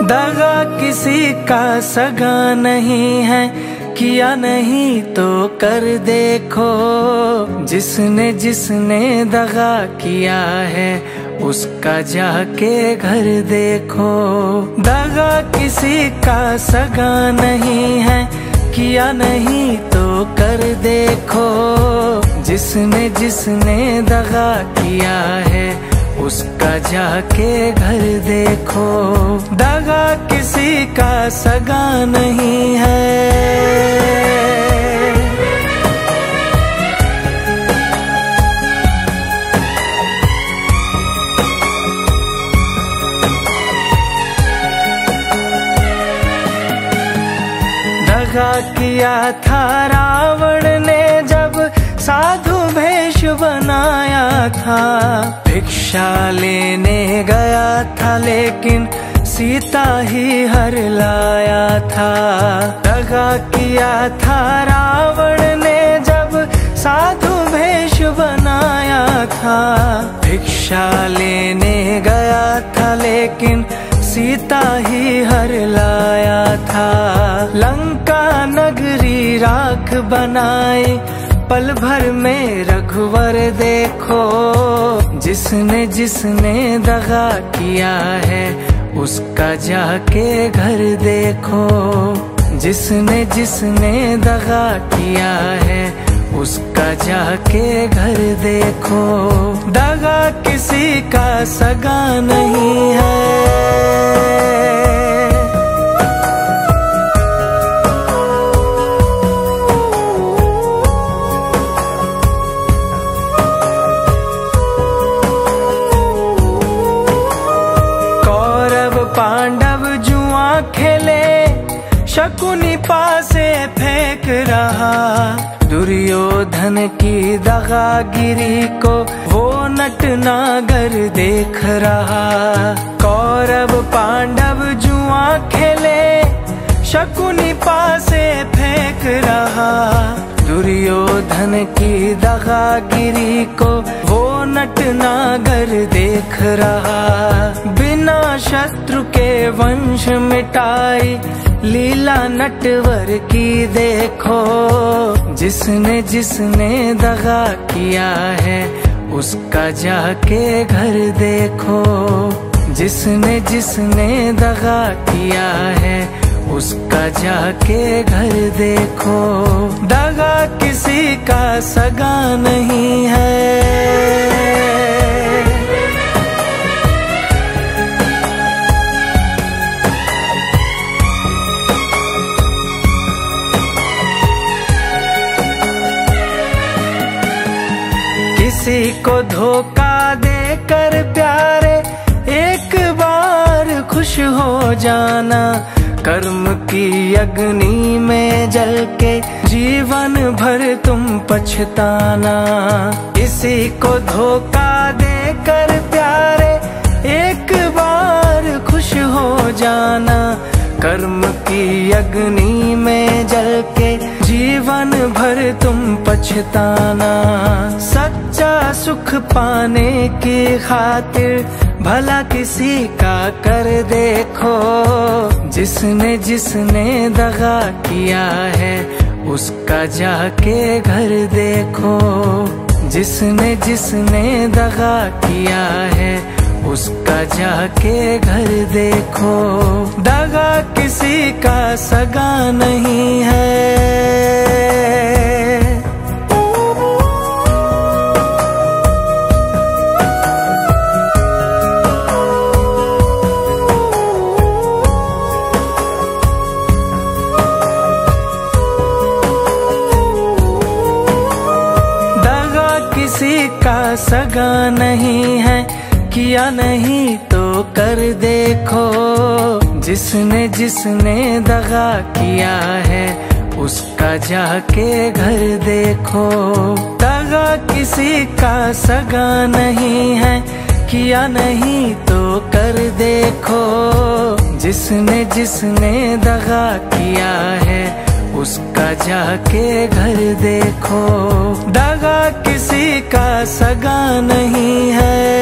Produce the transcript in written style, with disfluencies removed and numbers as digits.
दगा किसी का सगा नहीं है, किया नहीं तो कर देखो। जिसने जिसने दगा किया है उसका जाके घर देखो। दगा किसी का सगा नहीं है, किया नहीं तो कर देखो। जिसने जिसने दगा किया है उसका जाके घर देखो। दगा किसी का सगा नहीं है। दगा किया था रावण ने जब साधु भेष बनाया था। भिक्षा लेने गया था लेकिन सीता ही हर लाया था। दगा किया था रावण ने जब साधु भेष बनाया था। भिक्षा लेने गया था लेकिन सीता ही हर लाया था। लंका नगरी राख बनाई पल भर में रघुवर देखो। जिसने जिसने दगा किया है उसका जाके घर देखो। जिसने जिसने दगा किया है उसका जाके घर देखो। दगा किसी का सगा नहीं है। पांडव जुआ खेले, शकुनी पासे फेंक रहा। दुर्योधन की दगागिरी को वो नटनागर देख रहा। कौरव पांडव जुआ खेले, शकुनी पासे फेंक रहा। दुर्योधन की दगागिरी को वो नटनागर देख रहा। बिना शत्रु के वंश मिटाई लीला नटवर की देखो। जिसने जिसने दगा किया है उसका जाके घर देखो। जिसने जिसने दगा किया है उसका जाके घर देखो। दगा किसी का सगा नहीं है। किसी को धोखा देकर प्यारे एक बार खुश हो जाना। कर्म की अग्नि में जल के जीवन भर तुम पछताना। किसी को धोखा देकर प्यारे एक बार खुश हो जाना। कर्म की अग्नि में जल के जीवन भर तुम पछताना। सच्चा सुख पाने की खातिर भला किसी का कर देखो। जिसने जिसने दगा किया है उसका जाके घर देखो। जिसने जिसने दगा किया है उसका जाके घर देखो। दगा किसी का सगा नहीं है। किसी का सगा नहीं है, किया नहीं तो कर देखो। जिसने जिसने दगा किया है उसका जाके घर देखो। दगा किसी का सगा नहीं है, किया नहीं तो कर देखो। जिसने जिसने दगा किया है उसका जाके घर देखो। दगा किसी का सगा नहीं है।